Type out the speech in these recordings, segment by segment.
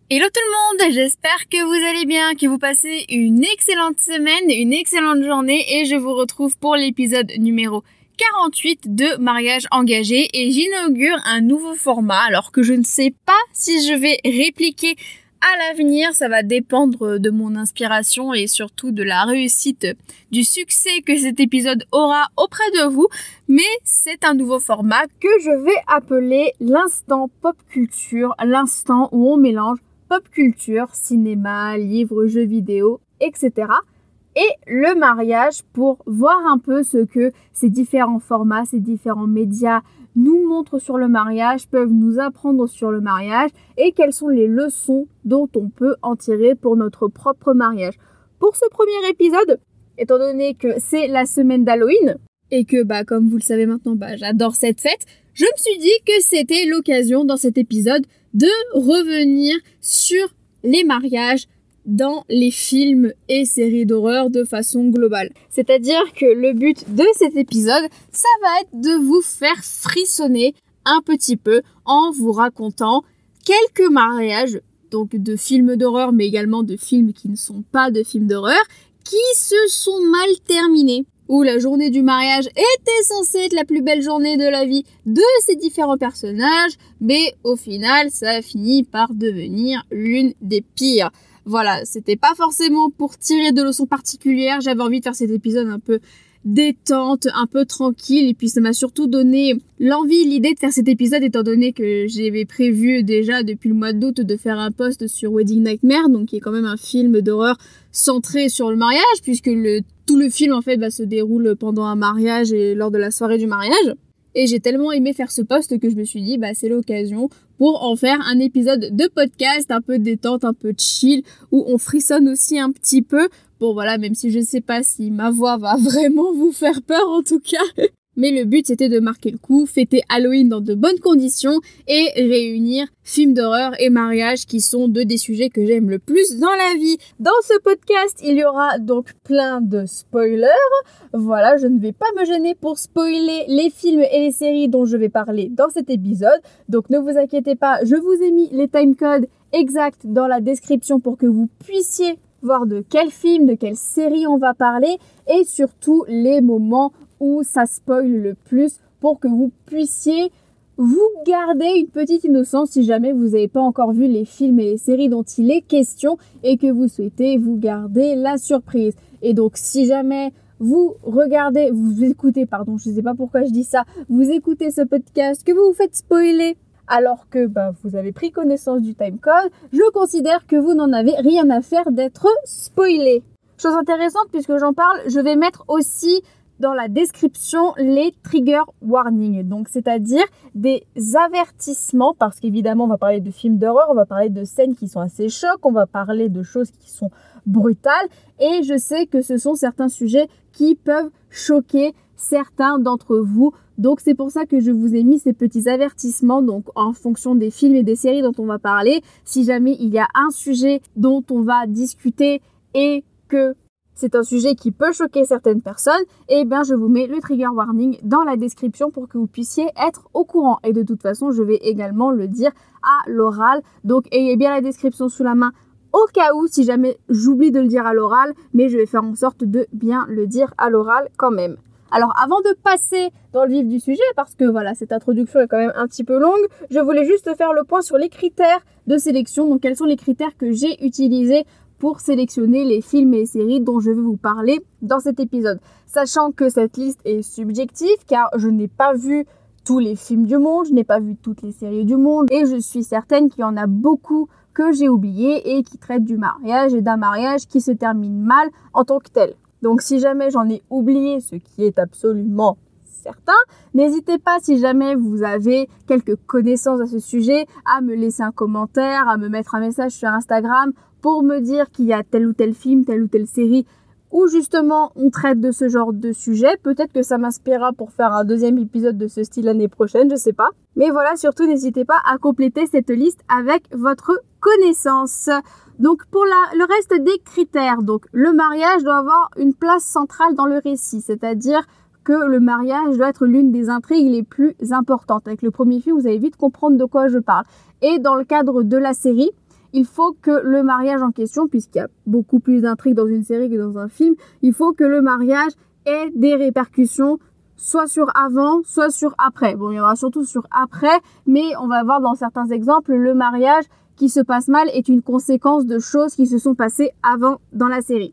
Hello tout le monde, j'espère que vous allez bien, que vous passez une excellente semaine, une excellente journée et je vous retrouve pour l'épisode numéro 48 de Mariage engagé et j'inaugure un nouveau format alors que je ne sais pas si je vais répliquer à l'avenir, ça va dépendre de mon inspiration et surtout de la réussite, du succès que cet épisode aura auprès de vous, mais c'est un nouveau format que je vais appeler l'instant pop culture, l'instant où on mélange pop culture, cinéma, livres, jeux vidéo, etc. et le mariage pour voir un peu ce que ces différents formats, ces différents médias nous montrent sur le mariage, peuvent nous apprendre sur le mariage et quelles sont les leçons dont on peut en tirer pour notre propre mariage. Pour ce premier épisode, étant donné que c'est la semaine d'Halloween et que comme vous le savez maintenant, j'adore cette fête, je me suis dit que c'était l'occasion dans cet épisode de revenir sur les mariages dans les films et séries d'horreur de façon globale. C'est-à-dire que le but de cet épisode, ça va être de vous faire frissonner un petit peu en vous racontant quelques mariages, donc de films d'horreur, mais également de films qui ne sont pas de films d'horreur, qui se sont mal terminés, où la journée du mariage était censée être la plus belle journée de la vie de ces différents personnages, mais au final, ça a fini par devenir l'une des pires. Voilà, c'était pas forcément pour tirer de leçons particulières, j'avais envie de faire cet épisode un peu détente, un peu tranquille, et puis ça m'a surtout donné l'idée de faire cet épisode étant donné que j'avais prévu déjà depuis le mois d'août de faire un post sur Wedding Nightmare, donc qui est quand même un film d'horreur centré sur le mariage, puisque tout le film en fait se déroule pendant un mariage et lors de la soirée du mariage. Et j'ai tellement aimé faire ce post que je me suis dit, c'est l'occasion pour en faire un épisode de podcast un peu détente, un peu chill, où on frissonne aussi un petit peu. Bon voilà, même si je sais pas si ma voix va vraiment vous faire peur en tout cas. Mais le but c'était de marquer le coup, fêter Halloween dans de bonnes conditions et réunir films d'horreur et mariage qui sont deux des sujets que j'aime le plus dans la vie. Dans ce podcast, il y aura donc plein de spoilers. Voilà, je ne vais pas me gêner pour spoiler les films et les séries dont je vais parler dans cet épisode. Donc ne vous inquiétez pas, je vous ai mis les timecodes exacts dans la description pour que vous puissiez voir de quel film, de quelle série on va parler et surtout les moments où ça spoil le plus pour que vous puissiez vous garder une petite innocence si jamais vous n'avez pas encore vu les films et les séries dont il est question et que vous souhaitez vous garder la surprise. Et donc si jamais vous écoutez ce podcast, que vous vous faites spoiler alors que vous avez pris connaissance du timecode, je considère que vous n'en avez rien à faire d'être spoilé. Chose intéressante puisque j'en parle, je vais mettre aussi dans la description les trigger warnings, donc c'est-à-dire des avertissements, parce qu'évidemment on va parler de films d'horreur, on va parler de scènes qui sont assez chocs, on va parler de choses qui sont brutales, et je sais que ce sont certains sujets qui peuvent choquer certains d'entre vous, donc c'est pour ça que je vous ai mis ces petits avertissements, donc en fonction des films et des séries dont on va parler, si jamais il y a un sujet dont on va discuter et que c'est un sujet qui peut choquer certaines personnes, je vous mets le trigger warning dans la description pour que vous puissiez être au courant. Et de toute façon, je vais également le dire à l'oral. Donc, ayez bien la description sous la main au cas où, si jamais j'oublie de le dire à l'oral, mais je vais faire en sorte de bien le dire à l'oral quand même. Alors, avant de passer dans le vif du sujet, parce que cette introduction est quand même un petit peu longue, je voulais juste faire le point sur les critères de sélection. Donc, quels sont les critères que j'ai utilisés pour sélectionner les films et les séries dont je vais vous parler dans cet épisode. Sachant que cette liste est subjective car je n'ai pas vu tous les films du monde, je n'ai pas vu toutes les séries du monde et je suis certaine qu'il y en a beaucoup que j'ai oubliés et qui traitent du mariage et d'un mariage qui se termine mal en tant que tel. Donc si jamais j'en ai oublié, ce qui est absolument certain, n'hésitez pas si jamais vous avez quelques connaissances à ce sujet à me laisser un commentaire, à me mettre un message sur Instagram pour me dire qu'il y a tel ou tel film, telle ou telle série où justement on traite de ce genre de sujet. Peut-être que ça m'inspirera pour faire un deuxième épisode de ce style l'année prochaine, je sais pas. Mais voilà, surtout n'hésitez pas à compléter cette liste avec votre connaissance. Donc pour le reste des critères, donc le mariage doit avoir une place centrale dans le récit, c'est-à-dire que le mariage doit être l'une des intrigues les plus importantes. Avec le premier film, vous allez vite comprendre de quoi je parle. Et dans le cadre de la série, il faut que le mariage en question, puisqu'il y a beaucoup plus d'intrigues dans une série que dans un film, il faut que le mariage ait des répercussions soit sur avant, soit sur après. Bon, il y aura surtout sur après, mais on va voir dans certains exemples, le mariage qui se passe mal est une conséquence de choses qui se sont passées avant dans la série.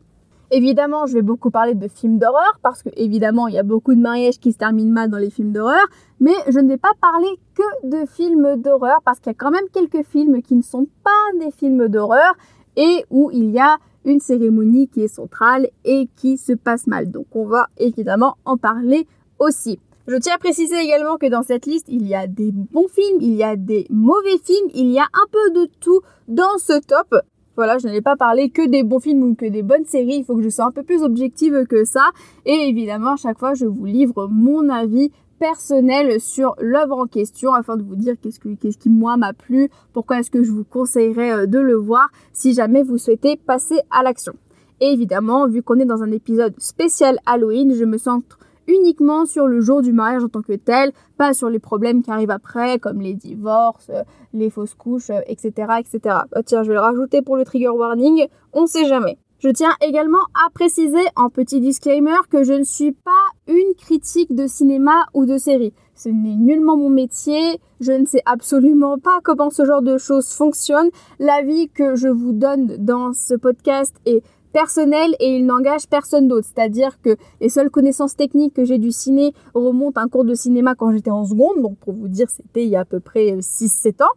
Évidemment, je vais beaucoup parler de films d'horreur, parce que évidemment, il y a beaucoup de mariages qui se terminent mal dans les films d'horreur, mais je ne vais pas parler que de films d'horreur, parce qu'il y a quand même quelques films qui ne sont pas des films d'horreur, et où il y a une cérémonie qui est centrale et qui se passe mal. Donc on va évidemment en parler aussi. Je tiens à préciser également que dans cette liste, il y a des bons films, il y a des mauvais films, il y a un peu de tout dans ce top. Voilà, je n'allais pas parler que des bons films ou que des bonnes séries, il faut que je sois un peu plus objective que ça. Et évidemment, à chaque fois, je vous livre mon avis personnel sur l'œuvre en question afin de vous dire qu'est-ce qui moi m'a plu, pourquoi est-ce que je vous conseillerais de le voir si jamais vous souhaitez passer à l'action. Et évidemment, vu qu'on est dans un épisode spécial Halloween, je me centre uniquement sur le jour du mariage en tant que tel, pas sur les problèmes qui arrivent après, comme les divorces, les fausses couches, etc. etc. Tiens, je vais le rajouter pour le trigger warning, on sait jamais. Je tiens également à préciser en petit disclaimer que je ne suis pas une critique de cinéma ou de série. Ce n'est nullement mon métier, je ne sais absolument pas comment ce genre de choses fonctionne. L'avis que je vous donne dans ce podcast est personnel et il n'engage personne d'autre. C'est-à-dire que les seules connaissances techniques que j'ai du ciné remontent à un cours de cinéma quand j'étais en seconde. Donc pour vous dire, c'était il y a à peu près 6-7 ans.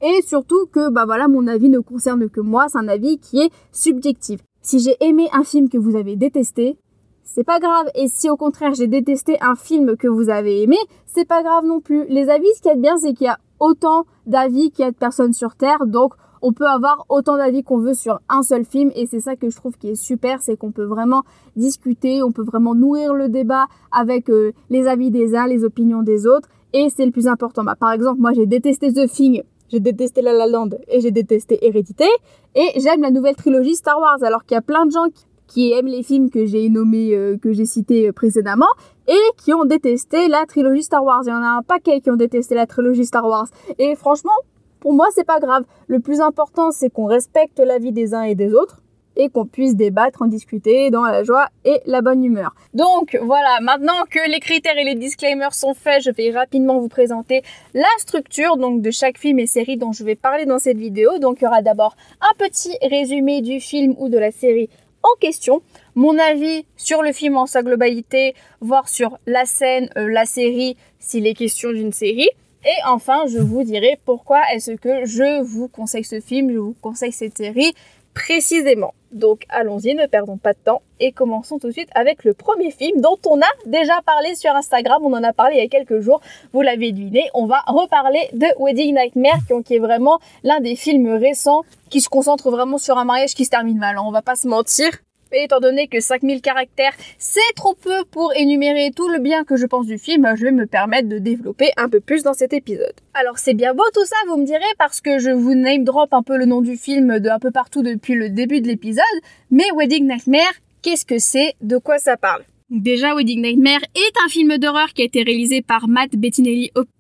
Et surtout que mon avis ne concerne que moi. C'est un avis qui est subjectif. Si j'ai aimé un film que vous avez détesté, c'est pas grave. Et si au contraire j'ai détesté un film que vous avez aimé, c'est pas grave non plus. Les avis, ce qui est bien, c'est qu'il y a autant d'avis qu'il y a de personnes sur Terre. Donc on peut avoir autant d'avis qu'on veut sur un seul film et c'est ça que je trouve qui est super, c'est qu'on peut vraiment discuter, on peut vraiment nourrir le débat avec les avis des uns, les opinions des autres et c'est le plus important. Par exemple, moi j'ai détesté The Thing, j'ai détesté La La Land et j'ai détesté Hérédité et j'aime la nouvelle trilogie Star Wars alors qu'il y a plein de gens qui aiment les films que j'ai nommés, que j'ai cités précédemment et qui ont détesté la trilogie Star Wars. Il y en a un paquet qui ont détesté la trilogie Star Wars et franchement, pour moi, c'est pas grave. Le plus important, c'est qu'on respecte l'avis des uns et des autres et qu'on puisse débattre, en discuter dans la joie et la bonne humeur. Donc voilà, maintenant que les critères et les disclaimers sont faits, je vais rapidement vous présenter la structure donc de chaque film et série dont je vais parler dans cette vidéo. Donc il y aura d'abord un petit résumé du film ou de la série en question, mon avis sur le film en sa globalité, voire sur la scène, la série, s'il est question d'une série. Et enfin, je vous dirai pourquoi est-ce que je vous conseille ce film, je vous conseille cette série précisément. Donc allons-y, ne perdons pas de temps et commençons tout de suite avec le premier film dont on a déjà parlé sur Instagram, on en a parlé il y a quelques jours, vous l'avez deviné, on va reparler de Wedding Nightmare qui est vraiment l'un des films récents qui se concentre vraiment sur un mariage qui se termine mal, on va pas se mentir. Et étant donné que 5000 caractères, c'est trop peu pour énumérer tout le bien que je pense du film, je vais me permettre de développer un peu plus dans cet épisode. Alors c'est bien beau tout ça, vous me direz, parce que je vous name drop un peu le nom du film de un peu partout depuis le début de l'épisode, mais Wedding Nightmare, qu'est-ce que c'est? De quoi ça parle? Déjà, Wedding Nightmare est un film d'horreur qui a été réalisé par Matt Bettinelli-Olpin,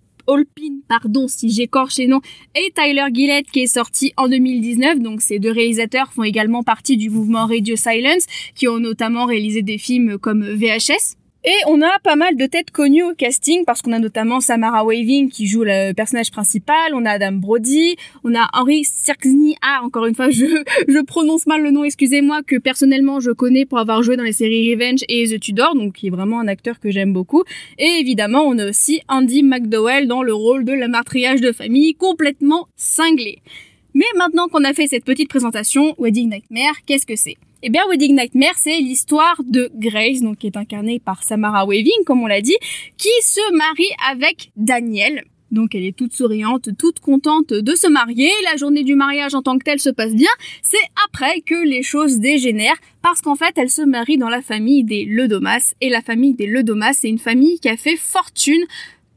si j'écorche les noms, et Tyler Gillett qui est sorti en 2019. Donc ces deux réalisateurs font également partie du mouvement Radio Silence, qui ont notamment réalisé des films comme VHS. Et on a pas mal de têtes connues au casting parce qu'on a notamment Samara Weaving qui joue le personnage principal, on a Adam Brody, on a Henry Sirkzny, encore une fois je prononce mal le nom, excusez-moi, que personnellement je connais pour avoir joué dans les séries Revenge et The Tudor, donc qui est vraiment un acteur que j'aime beaucoup. Et évidemment on a aussi Andy McDowell dans le rôle de la matriarche de famille complètement cinglée. Mais maintenant qu'on a fait cette petite présentation, Wedding Nightmare, qu'est-ce que c'est? Eh bien, Wedding Nightmare, c'est l'histoire de Grace, donc qui est incarnée par Samara Weaving, comme on l'a dit, qui se marie avec Daniel. Donc, elle est toute souriante, toute contente de se marier. La journée du mariage en tant que telle se passe bien. C'est après que les choses dégénèrent, parce qu'en fait, elle se marie dans la famille des Ledomas. Et la famille des Ledomas, c'est une famille qui a fait fortune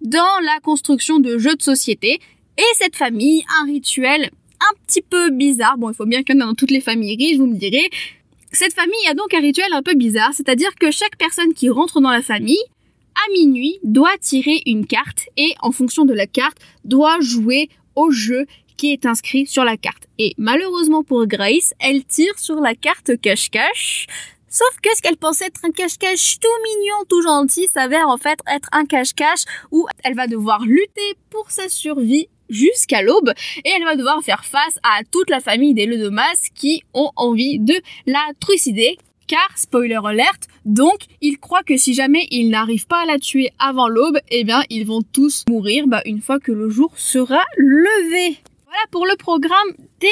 dans la construction de jeux de société. Et cette famille, un rituel un petit peu bizarre. Bon, il faut bien qu'il y en ait dans toutes les familles riches, vous me direz. Cette famille a donc un rituel un peu bizarre, c'est-à-dire que chaque personne qui rentre dans la famille, à minuit, doit tirer une carte et en fonction de la carte, doit jouer au jeu qui est inscrit sur la carte. Et malheureusement pour Grace, elle tire sur la carte cache-cache. Sauf que ce qu'elle pensait être un cache-cache tout mignon, tout gentil, s'avère en fait être un cache-cache où elle va devoir lutter pour sa survie jusqu'à l'aube et elle va devoir faire face à toute la famille des Ledomas qui ont envie de la trucider. Car, spoiler alert, donc, ils croient que si jamais ils n'arrivent pas à la tuer avant l'aube, eh bien, ils vont tous mourir une fois que le jour sera levé. Voilà pour le programme des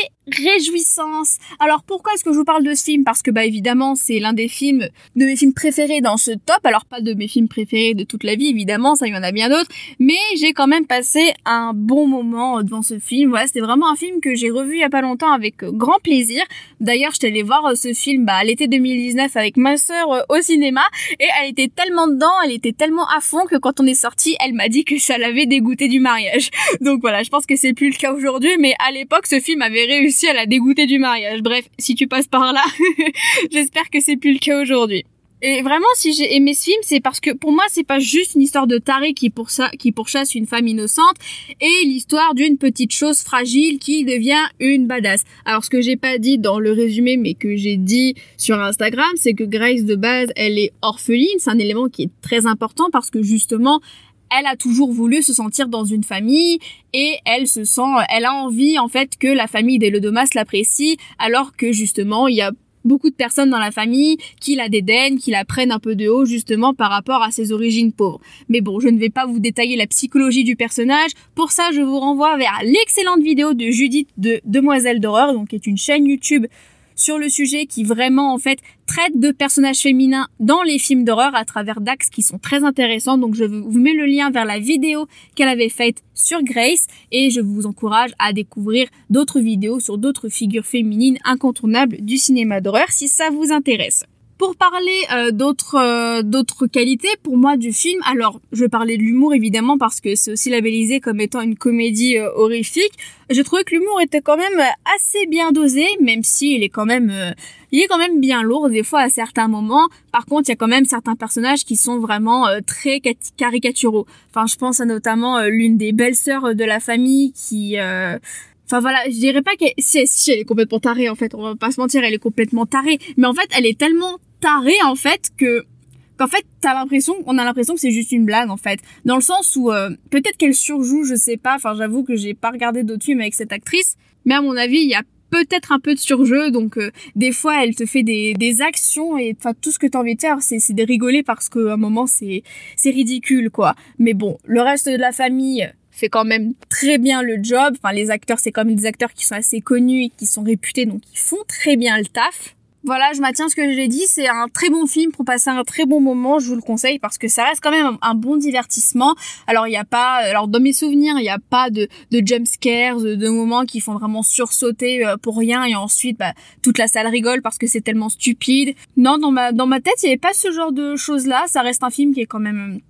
réjouissances. Alors pourquoi est-ce que je vous parle de ce film? Parce que évidemment c'est l'un des films de mes films préférés dans ce top. Alors pas de mes films préférés de toute la vie évidemment, ça il y en a bien d'autres, mais j'ai quand même passé un bon moment devant ce film. Voilà, c'était vraiment un film que j'ai revu il y a pas longtemps avec grand plaisir. D'ailleurs j'étais allée voir ce film à l'été 2019 avec ma sœur au cinéma et elle était tellement dedans, elle était tellement à fond que quand on est sorti, elle m'a dit que ça l'avait dégoûté du mariage. Donc voilà, je pense que c'est plus le cas aujourd'hui, mais à l'époque ce film avait réussi à la dégoûter du mariage. Bref, si tu passes par là, j'espère que c'est plus le cas aujourd'hui. Et vraiment, si j'ai aimé ce film, c'est parce que pour moi, c'est pas juste une histoire de taré qui pourchasse une femme innocente et l'histoire d'une petite chose fragile qui devient une badass. Alors, ce que j'ai pas dit dans le résumé, mais que j'ai dit sur Instagram, c'est que Grace, de base, elle est orpheline. C'est un élément qui est très important parce que justement, elle a toujours voulu se sentir dans une famille et elle a envie en fait que la famille des Ledomas l'apprécie alors que justement il y a beaucoup de personnes dans la famille qui la dédaignent, qui la prennent un peu de haut justement par rapport à ses origines pauvres. Mais bon, je ne vais pas vous détailler la psychologie du personnage. Pour ça, je vous renvoie vers l'excellente vidéo de Judith de Demoiselle d'horreur, donc qui est une chaîne YouTube sur le sujet qui vraiment en fait traite de personnages féminins dans les films d'horreur à travers d'axes qui sont très intéressants. Donc je vous mets le lien vers la vidéo qu'elle avait faite sur Grace et je vous encourage à découvrir d'autres vidéos sur d'autres figures féminines incontournables du cinéma d'horreur si ça vous intéresse. Pour parler d'autres qualités pour moi du film, alors je vais parler de l'humour évidemment parce que c'est aussi labellisé comme étant une comédie horrifique. Je trouvais que l'humour était quand même assez bien dosé, même si il est quand même bien lourd des fois à certains moments. Par contre, il y a quand même certains personnages qui sont vraiment très caricaturaux. Enfin, je pense à notamment l'une des belles-sœurs de la famille qui enfin voilà, je dirais pas qu'elle si elle est complètement tarée en fait, on va pas se mentir, elle est complètement tarée, mais en fait, elle est tellement tarée en fait qu'en fait, on a l'impression que c'est juste une blague en fait, dans le sens où peut-être qu'elle surjoue, je sais pas, enfin j'avoue que j'ai pas regardé d'autres films avec cette actrice, mais à mon avis, il y a peut-être un peu de surjeu, donc des fois elle te fait des actions et enfin tout ce que t'as envie de faire c'est de rigoler parce qu'à un moment c'est ridicule quoi. Mais bon, le reste de la famille fait quand même très bien le job. Enfin, les acteurs, c'est quand même des acteurs qui sont assez connus et qui sont réputés, donc ils font très bien le taf. Voilà, je maintiens ce que j'ai dit, c'est un très bon film pour passer un très bon moment, je vous le conseille parce que ça reste quand même un bon divertissement. Alors dans mes souvenirs, il y a pas de jump scares, de moments qui font vraiment sursauter pour rien et ensuite toute la salle rigole parce que c'est tellement stupide. Non, dans ma tête, il y avait pas ce genre de choses-là, ça reste un film qui est quand même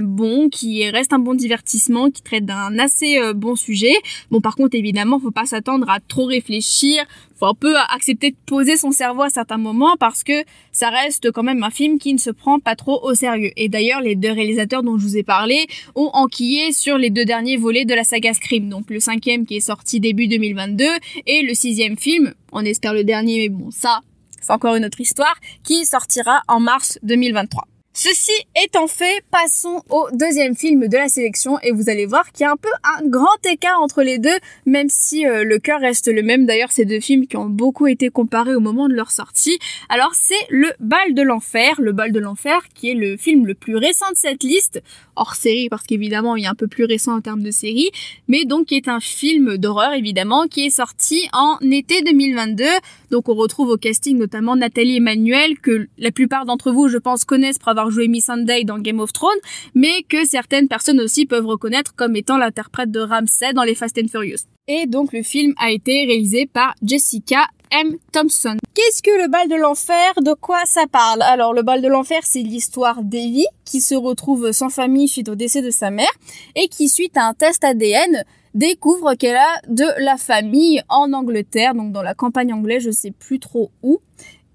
bon, qui reste un bon divertissement, qui traite d'un assez bon sujet. Bon, par contre, évidemment, faut pas s'attendre à trop réfléchir, faut un peu accepter de poser son cerveau à certains moments parce que ça reste quand même un film qui ne se prend pas trop au sérieux. Et d'ailleurs, les deux réalisateurs dont je vous ai parlé ont enquillé sur les deux derniers volets de la saga Scream. Donc le 5e qui est sorti début 2022 et le 6e film, on espère le dernier, mais bon, ça, c'est encore une autre histoire, qui sortira en mars 2023. Ceci étant fait, passons au deuxième film de la sélection et vous allez voir qu'il y a un peu un grand écart entre les deux, même si le cœur reste le même. D'ailleurs, ces deux films qui ont beaucoup été comparés au moment de leur sortie. Alors, c'est Le Bal de l'Enfer. Le Bal de l'Enfer qui est le film le plus récent de cette liste, hors série parce qu'évidemment, il est un peu plus récent en termes de série, mais donc qui est un film d'horreur évidemment qui est sorti en été 2022. Donc on retrouve au casting notamment Nathalie Emmanuel que la plupart d'entre vous, je pense, connaissent pour avoir joué Missandei dans Game of Thrones, mais que certaines personnes aussi peuvent reconnaître comme étant l'interprète de Ramsay dans les Fast and Furious. Et donc le film a été réalisé par Jessica M. Thompson. Qu'est-ce que Le Bal de l'Enfer? De quoi ça parle? Alors le Bal de l'Enfer, c'est l'histoire d'Evie qui se retrouve sans famille suite au décès de sa mère et qui, suite à un test ADN, découvre qu'elle a de la famille en Angleterre, donc dans la campagne anglaise, je sais plus trop où.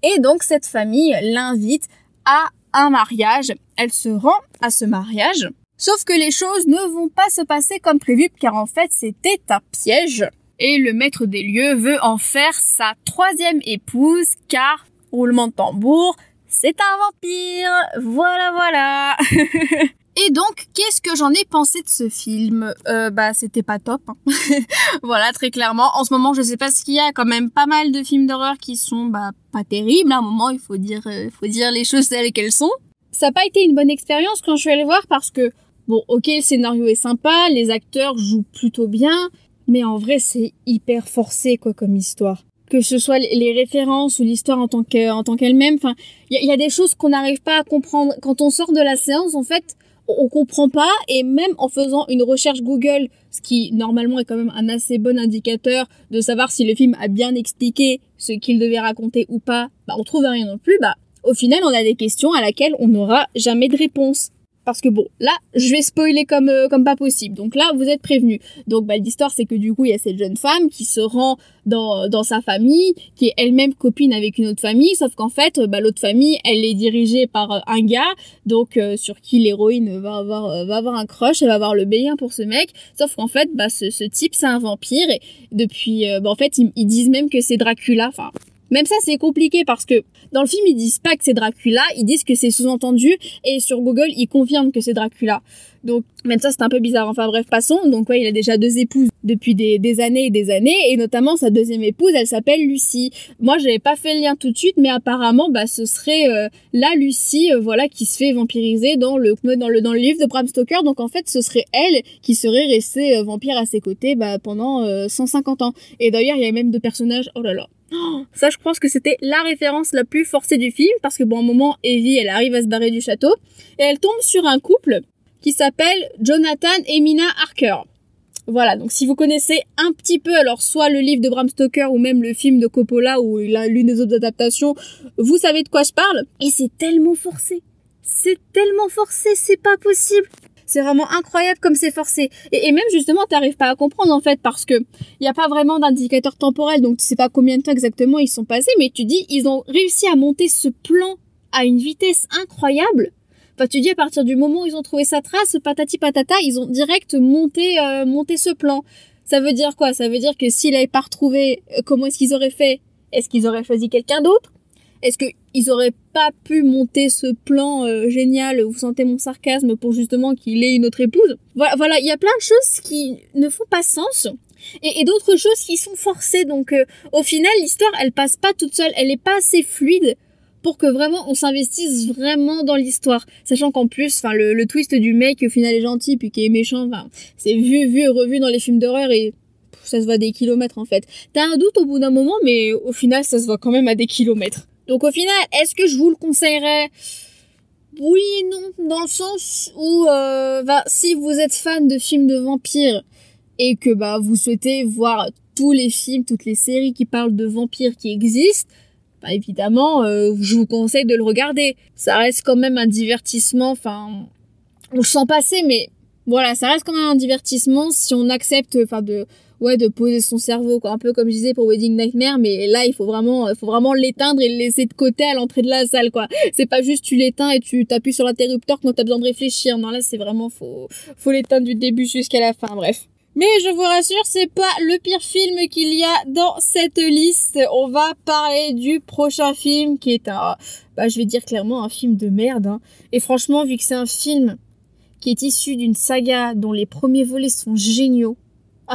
Et donc cette famille l'invite à un mariage. Elle se rend à ce mariage Sauf que les choses ne vont pas se passer comme prévu, car en fait c'était un piège. Et le maître des lieux veut en faire sa 3e épouse, car, roulement de tambour, c'est un vampire. Voilà. Et donc, qu'est-ce que j'en ai pensé de ce film? C'était pas top. Hein. Voilà, très clairement. En ce moment, je sais pas ce qu'il y a, quand même pas mal de films d'horreur qui sont pas terribles. À un moment, il faut dire les choses telles qu'elles sont. Ça n'a pas été une bonne expérience quand je suis allée voir parce que, bon, ok, le scénario est sympa, les acteurs jouent plutôt bien, mais en vrai, c'est hyper forcé, quoi, comme histoire. Que ce soit les références ou l'histoire en tant qu'elle-même, enfin, il y a des choses qu'on n'arrive pas à comprendre. Quand on sort de la séance, en fait, on comprend pas, et même en faisant une recherche Google, ce qui normalement est quand même un assez bon indicateur de savoir si le film a bien expliqué ce qu'il devait raconter ou pas, on trouve rien non plus, au final on a des questions à laquelle on n'aura jamais de réponse. Parce que bon, là, je vais spoiler comme pas possible. Donc là, vous êtes prévenus. Donc l'histoire, c'est que du coup, il y a cette jeune femme qui se rend dans sa famille, qui est elle-même copine avec une autre famille, sauf qu'en fait, l'autre famille, elle est dirigée par un gars, donc sur qui l'héroïne va avoir un crush, elle va avoir le béguin pour ce mec. Sauf qu'en fait, ce type, c'est un vampire. Et depuis, en fait, ils disent même que c'est Dracula. Enfin, même ça, c'est compliqué parce que dans le film, ils disent pas que c'est Dracula, ils disent que c'est sous-entendu, et sur Google, ils confirment que c'est Dracula. Donc, même ça, c'est un peu bizarre. Enfin bref, passons. Donc ouais, il a déjà 2 épouses depuis des années et des années, et notamment sa 2e épouse, elle s'appelle Lucie. Moi, j'avais pas fait le lien tout de suite, mais apparemment, ce serait la Lucie, qui se fait vampiriser dans le livre de Bram Stoker. Donc en fait, ce serait elle qui serait restée vampire à ses côtés pendant 150 ans. Et d'ailleurs, il y a même 2 personnages. Oh là là. Ça, je pense que c'était la référence la plus forcée du film, parce que un moment, Evie, elle arrive à se barrer du château, et elle tombe sur un couple qui s'appelle Jonathan et Mina Harker. Voilà, donc si vous connaissez un petit peu, alors soit le livre de Bram Stoker ou même le film de Coppola ou l'une des autres adaptations, vous savez de quoi je parle. Et c'est tellement forcé, c'est pas possible. C'est vraiment incroyable comme c'est forcé. Et même justement, t'arrives pas à comprendre en fait, parce que y a pas vraiment d'indicateur temporel, donc tu sais pas combien de temps exactement ils sont passés, mais tu dis, ils ont réussi à monter ce plan à une vitesse incroyable. Enfin, tu dis à partir du moment où ils ont trouvé sa trace, patati patata, ils ont direct monté ce plan. Ça veut dire quoi? Ça veut dire que s'ils l'avaient pas retrouvé, comment est-ce qu'ils auraient fait? Est-ce qu'ils auraient choisi quelqu'un d'autre? Est-ce qu'ils auraient pas pu monter ce plan génial, vous sentez mon sarcasme, pour justement qu'il ait une autre épouse? Voilà, il y a plein de choses qui ne font pas sens. Et d'autres choses qui sont forcées. Donc au final, l'histoire, elle passe pas toute seule, elle est pas assez fluide pour que vraiment on s'investisse vraiment dans l'histoire. Sachant qu'en plus, le twist du mec qui au final est gentil puis qui est méchant, c'est vu et revu dans les films d'horreur, et ça se voit des kilomètres en fait. T'as un doute au bout d'un moment, mais au final, ça se voit quand même à des kilomètres. Donc au final, est-ce que je vous le conseillerais? Oui et non, dans le sens où si vous êtes fan de films de vampires et que vous souhaitez voir tous les films, toutes les séries qui parlent de vampires qui existent, évidemment, je vous conseille de le regarder. Ça reste quand même un divertissement, on le sent passer, mais voilà, ça reste quand même un divertissement si on accepte, de poser son cerveau, quoi. Un peu comme je disais pour Wedding Nightmare, mais là, il faut vraiment l'éteindre et le laisser de côté à l'entrée de la salle, quoi. C'est pas juste tu l'éteins et tu t'appuies sur l'interrupteur quand t'as besoin de réfléchir. Non, là, c'est vraiment, faut l'éteindre du début jusqu'à la fin, bref. Mais je vous rassure, c'est pas le pire film qu'il y a dans cette liste. On va parler du prochain film qui est je vais dire clairement un film de merde, hein. Et franchement, vu que c'est un film qui est issu d'une saga dont les premiers volets sont géniaux,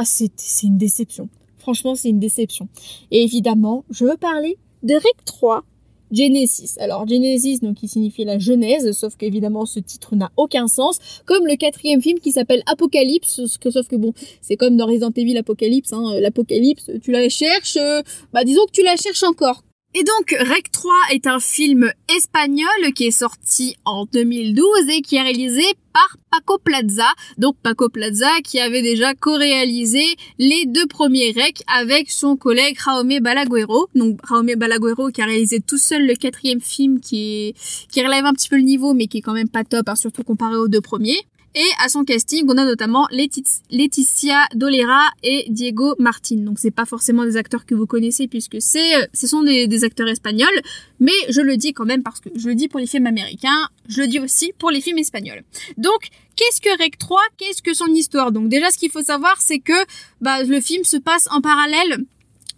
c'est une déception. Franchement, c'est une déception. Et évidemment, je veux parler de REC 3, Genesis. Alors, Genesis, donc, qui signifie la genèse, sauf qu'évidemment, ce titre n'a aucun sens. Comme le 4e film qui s'appelle Apocalypse, sauf que bon, c'est comme dans Resident Evil Apocalypse, hein. L'Apocalypse, tu la cherches, disons que tu la cherches encore. Et donc, REC 3 est un film espagnol qui est sorti en 2012 et qui est réalisé par Paco Plaza. Donc Paco Plaza qui avait déjà co-réalisé les 2 premiers REC avec son collègue Jaume Balagueró. Donc Jaume Balagueró qui a réalisé tout seul le 4e film qui relève un petit peu le niveau mais qui est quand même pas top, hein, surtout comparé aux 2 premiers. Et à son casting, on a notamment Laetitia Dolera et Diego Martin. Donc c'est pas forcément des acteurs que vous connaissez puisque ce sont des acteurs espagnols, mais je le dis quand même parce que je le dis pour les films américains, je le dis aussi pour les films espagnols. Donc qu'est-ce que Rec 3 ? Qu'est-ce que son histoire ? Donc déjà ce qu'il faut savoir c'est que le film se passe en parallèle.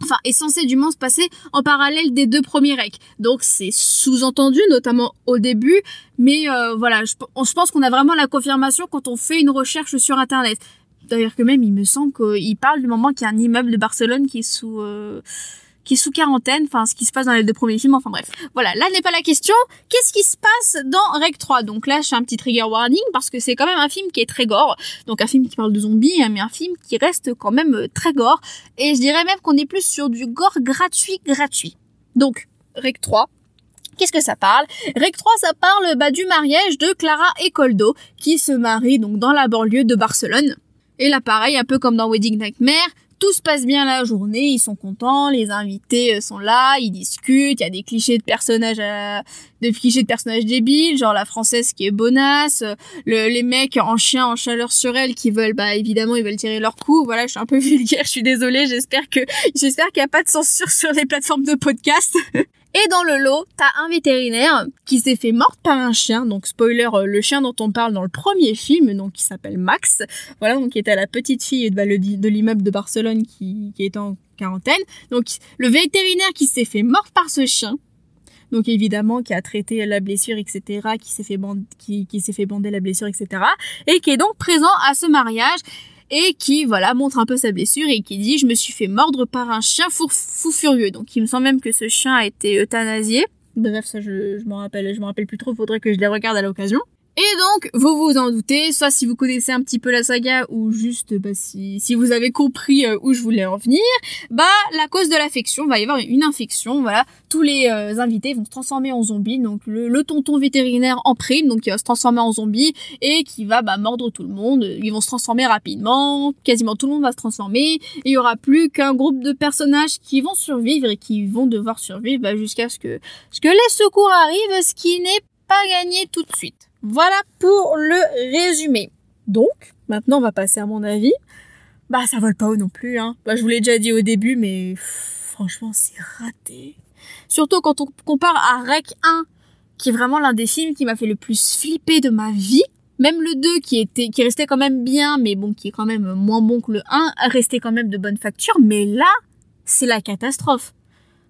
Enfin, est censé du moins se passer en parallèle des 2 premiers recs. Donc c'est sous-entendu, notamment au début, mais voilà, je pense qu'on a vraiment la confirmation quand on fait une recherche sur Internet. D'ailleurs que même, il me semble qu'il parle du moment qu'il y a un immeuble de Barcelone qui est sous quarantaine, enfin ce qui se passe dans les 2 premiers films, enfin bref. Voilà, là n'est pas la question. Qu'est-ce qui se passe dans Rec 3 ? Donc là, je fais un petit trigger warning parce que c'est quand même un film qui est très gore. Donc un film qui parle de zombies, mais un film qui reste quand même très gore. Et je dirais même qu'on est plus sur du gore gratuit. Donc, Rec 3. Qu'est-ce que ça parle ? Rec 3, ça parle du mariage de Clara et Koldo qui se marient donc dans la banlieue de Barcelone. Et là, pareil, un peu comme dans Wedding Nightmare, tout se passe bien la journée, ils sont contents, les invités sont là, ils discutent, il y a des clichés de personnages débiles, genre la française qui est bonasse, les mecs en chien, en chaleur sur elle qui veulent, évidemment, ils veulent tirer leur coup. Voilà, je suis un peu vulgaire, je suis désolée, j'espère qu'il n'y a pas de censure sur les plateformes de podcast. Et dans le lot, t'as un vétérinaire qui s'est fait mordre par un chien. Donc spoiler, le chien dont on parle dans le premier film, donc qui s'appelle Max. Voilà, donc qui était la petite fille de l'immeuble de Barcelone qui était en quarantaine. Donc le vétérinaire qui s'est fait mordre par ce chien. Donc évidemment qui a traité la blessure, etc. Qui s'est fait bander la blessure, etc. Et qui est donc présent à ce mariage. Et qui, montre un peu sa blessure et qui dit « Je me suis fait mordre par un chien fou furieux ». Donc, il me semble même que ce chien a été euthanasié. Bref, ça, je m'en rappelle plus trop, faudrait que je les regarde à l'occasion. Et donc, vous vous en doutez, soit si vous connaissez un petit peu la saga ou juste si vous avez compris où je voulais en venir, la cause de l'affection, va y avoir une infection, voilà, tous les invités vont se transformer en zombies, donc le tonton vétérinaire en prime, donc qui va se transformer en zombie et qui va mordre tout le monde, ils vont se transformer rapidement, quasiment tout le monde va se transformer, et il y aura plus qu'un groupe de personnages qui vont survivre et qui vont devoir survivre jusqu'à ce que les secours arrivent, ce qui n'est pas gagné tout de suite. Voilà pour le résumé. Donc, maintenant on va passer à mon avis. Ça vole pas haut non plus, hein. Je vous l'ai déjà dit au début, mais franchement c'est raté. Surtout quand on compare à Rec 1, qui est vraiment l'un des films qui m'a fait le plus flipper de ma vie. Même le 2 qui restait quand même bien, mais bon, qui est quand même moins bon que le 1, restait quand même de bonne facture. Mais là, c'est la catastrophe.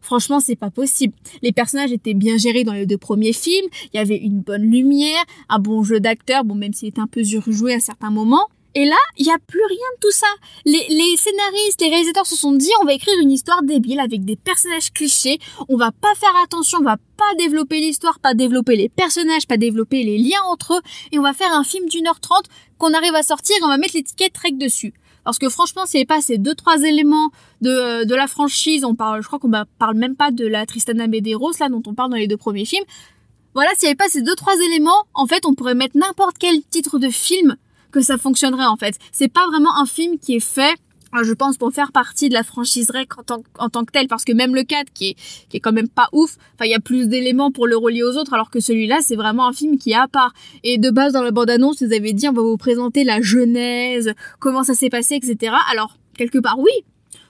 Franchement, c'est pas possible. Les personnages étaient bien gérés dans les 2 premiers films. Il y avait une bonne lumière, un bon jeu d'acteurs, bon, même s'il était un peu surjoué à certains moments. Et là, il y a plus rien de tout ça. Les scénaristes, les réalisateurs se sont dit, on va écrire une histoire débile avec des personnages clichés. On va pas faire attention, on va pas développer l'histoire, pas développer les personnages, pas développer les liens entre eux. Et on va faire un film d'1h30 qu'on arrive à sortir et on va mettre l'étiquette Rec dessus. Parce que franchement, s'il n'y avait pas ces 2-3 éléments de la franchise, je crois qu'on parle même pas de la Tristana Medeiros, là, dont on parle dans les 2 premiers films. Voilà, s'il n'y avait pas ces 2-3 éléments, en fait, on pourrait mettre n'importe quel titre de film que ça fonctionnerait, en fait. C'est pas vraiment un film qui est fait, je pense, pour faire partie de la franchise Rec en tant que tel, parce que même le 4, qui est quand même pas ouf, il y a plus d'éléments pour le relier aux autres, alors que celui-là, c'est vraiment un film qui est à part. Et de base, dans la bande-annonce, vous avez dit, on va vous présenter la genèse, comment ça s'est passé, etc. Alors, quelque part, oui,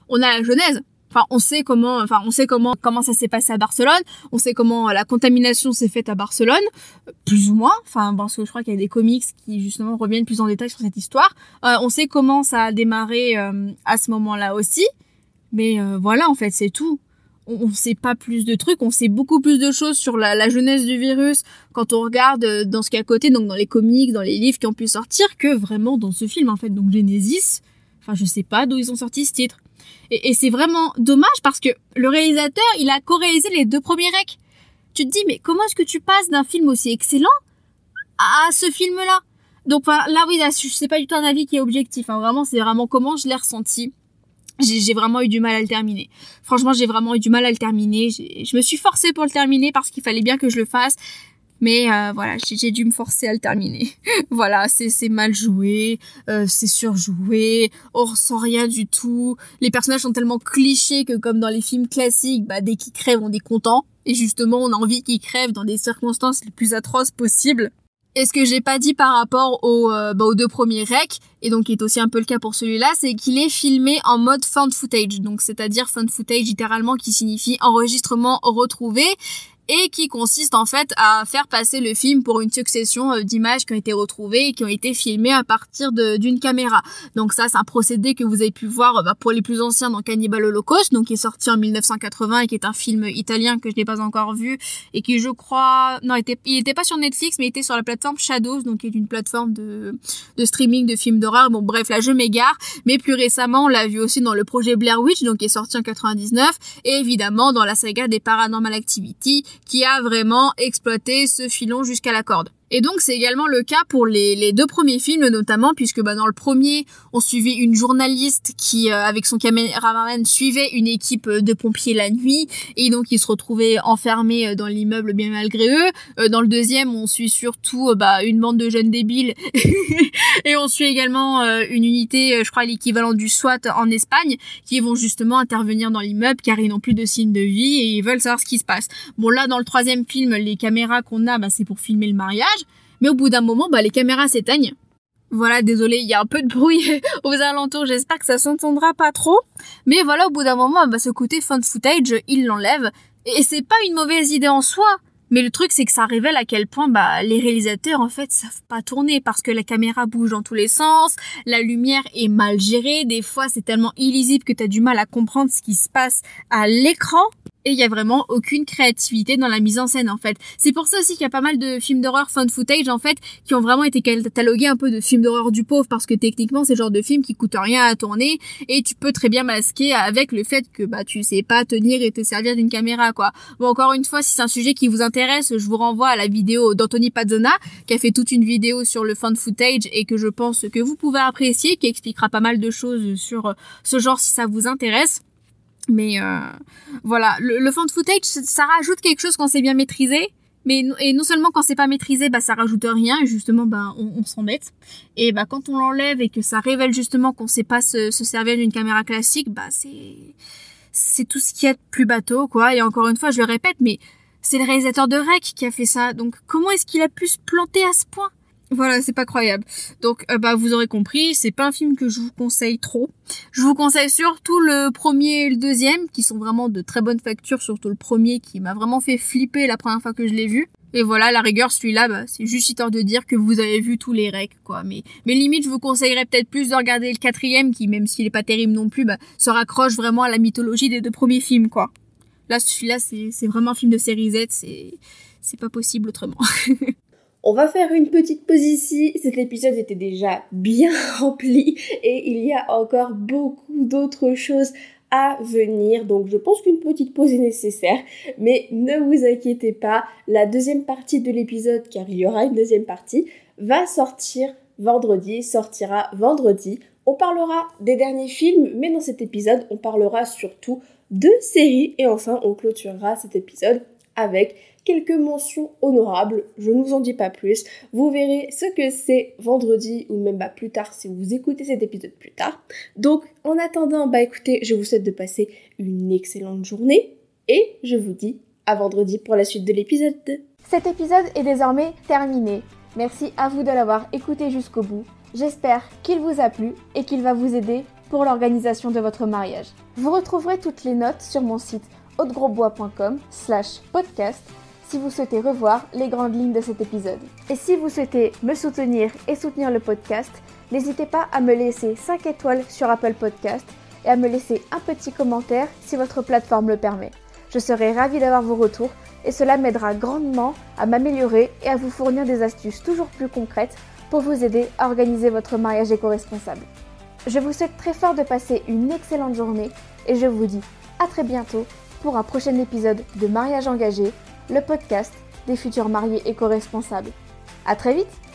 on a la genèse. On sait comment ça s'est passé à Barcelone, on sait comment la contamination s'est faite à Barcelone, plus ou moins, parce que je crois qu'il y a des comics qui justement reviennent plus en détail sur cette histoire. On sait comment ça a démarré à ce moment-là aussi, mais voilà, en fait, c'est tout. On sait pas plus de trucs, on sait beaucoup plus de choses sur la genèse du virus quand on regarde dans ce qu'il y a à côté, donc dans les comics, dans les livres qui ont pu sortir, que vraiment dans ce film, en fait, donc Genesis, je sais pas d'où ils ont sorti ce titre. Et c'est vraiment dommage parce que le réalisateur, il a co-réalisé les 2 premiers recs. Tu te dis, mais comment est-ce que tu passes d'un film aussi excellent à ce film-là ? Donc là, oui, je sais pas du tout un avis qui est objectif. Vraiment, c'est vraiment comment je l'ai ressenti. J'ai vraiment eu du mal à le terminer. Franchement, j'ai vraiment eu du mal à le terminer. Je me suis forcée pour le terminer parce qu'il fallait bien que je le fasse. Mais voilà, j'ai dû me forcer à le terminer. Voilà, c'est mal joué, c'est surjoué, on ressent rien du tout. Les personnages sont tellement clichés que comme dans les films classiques, dès qu'ils crèvent, on est content. Et justement, on a envie qu'ils crèvent dans des circonstances les plus atroces possibles. Et ce que j'ai pas dit par rapport aux deux premiers recs, et donc qui est aussi un peu le cas pour celui-là, c'est qu'il est filmé en mode found footage. Donc c'est-à-dire found footage littéralement qui signifie enregistrement retrouvé, et qui consiste en fait à faire passer le film pour une succession d'images qui ont été retrouvées et qui ont été filmées à partir d'une caméra. Donc ça, c'est un procédé que vous avez pu voir pour les plus anciens dans Cannibal Holocaust, donc qui est sorti en 1980 et qui est un film italien que je n'ai pas encore vu et qui, je crois, non, il était pas sur Netflix, mais il était sur la plateforme Shadows, donc qui est une plateforme de streaming de films d'horreur. Bon bref, là je m'égare, mais plus récemment on l'a vu aussi dans le projet Blair Witch, donc qui est sorti en 99, et évidemment dans la saga des Paranormal Activity, qui a vraiment exploité ce filon jusqu'à la corde. Et donc c'est également le cas pour les deux premiers films notamment, puisque dans le premier on suivait une journaliste qui avec son caméraman suivait une équipe de pompiers la nuit, et donc ils se retrouvaient enfermés dans l'immeuble bien malgré eux. Dans le deuxième on suit surtout une bande de jeunes débiles et on suit également une unité, je crois l'équivalent du SWAT en Espagne, qui vont justement intervenir dans l'immeuble car ils n'ont plus de signes de vie et ils veulent savoir ce qui se passe. Bon là dans le troisième film, les caméras qu'on a c'est pour filmer le mariage. Mais au bout d'un moment, les caméras s'éteignent. Voilà, désolé, il y a un peu de bruit aux alentours, j'espère que ça s'entendra pas trop. Mais voilà, au bout d'un moment, ce côté found footage, il l'enlève. Et c'est pas une mauvaise idée en soi. Mais le truc, c'est que ça révèle à quel point les réalisateurs, en fait, savent pas tourner parce que la caméra bouge dans tous les sens, la lumière est mal gérée, des fois c'est tellement illisible que t'as du mal à comprendre ce qui se passe à l'écran. Et il y a vraiment aucune créativité dans la mise en scène en fait. C'est pour ça aussi qu'il y a pas mal de films d'horreur found footage en fait qui ont vraiment été catalogués un peu de films d'horreur du pauvre, parce que techniquement c'est le genre de film qui coûte rien à tourner et tu peux très bien masquer avec le fait que tu sais pas tenir et te servir d'une caméra quoi. Bon, encore une fois, si c'est un sujet qui vous intéresse, je vous renvoie à la vidéo d'Anthony Pazzona qui a fait toute une vidéo sur le found footage et que je pense que vous pouvez apprécier, qui expliquera pas mal de choses sur ce genre si ça vous intéresse. Mais voilà, le found footage, ça rajoute quelque chose quand c'est bien maîtrisé, mais et non seulement quand c'est pas maîtrisé, ça rajoute rien et justement on s'embête. Et quand on l'enlève et que ça révèle justement qu'on sait pas se servir d'une caméra classique, c'est tout ce qu'il y a de plus bateau quoi. Et encore une fois, je le répète, mais c'est le réalisateur de Rec qui a fait ça, donc comment est-ce qu'il a pu se planter à ce point ? Voilà, c'est pas croyable. Donc, vous aurez compris, c'est pas un film que je vous conseille trop. Je vous conseille surtout le premier et le deuxième, qui sont vraiment de très bonne facture, surtout le premier qui m'a vraiment fait flipper la première fois que je l'ai vu. Et voilà, à la rigueur, celui-là, c'est juste histoire de dire que vous avez vu tous les recs, quoi. Mais limite, je vous conseillerais peut-être plus de regarder le quatrième, qui, même s'il est pas terrible non plus, se raccroche vraiment à la mythologie des deux premiers films, quoi. Là, celui-là, c'est vraiment un film de série Z, c'est pas possible autrement. On va faire une petite pause ici, cet épisode était déjà bien rempli et il y a encore beaucoup d'autres choses à venir, donc je pense qu'une petite pause est nécessaire, mais ne vous inquiétez pas, la deuxième partie de l'épisode, car il y aura une deuxième partie, sortira vendredi. On parlera des derniers films, mais dans cet épisode, on parlera surtout de séries et enfin on clôturera cet épisode avec quelques mentions honorables, je ne vous en dis pas plus, vous verrez ce que c'est vendredi ou même plus tard si vous écoutez cet épisode plus tard. Donc en attendant, écoutez, je vous souhaite de passer une excellente journée et je vous dis à vendredi pour la suite de l'épisode. Cet épisode est désormais terminé. Merci à vous de l'avoir écouté jusqu'au bout. J'espère qu'il vous a plu et qu'il va vous aider pour l'organisation de votre mariage. Vous retrouverez toutes les notes sur mon site hautdegrosbois.com/podcast si vous souhaitez revoir les grandes lignes de cet épisode. Et si vous souhaitez me soutenir et soutenir le podcast, n'hésitez pas à me laisser 5 étoiles sur Apple Podcast et à me laisser un petit commentaire si votre plateforme le permet. Je serai ravie d'avoir vos retours et cela m'aidera grandement à m'améliorer et à vous fournir des astuces toujours plus concrètes pour vous aider à organiser votre mariage éco-responsable. Je vous souhaite très fort de passer une excellente journée et je vous dis à très bientôt pour un prochain épisode de Mariage engagé, le podcast des futurs mariés éco-responsables. À très vite!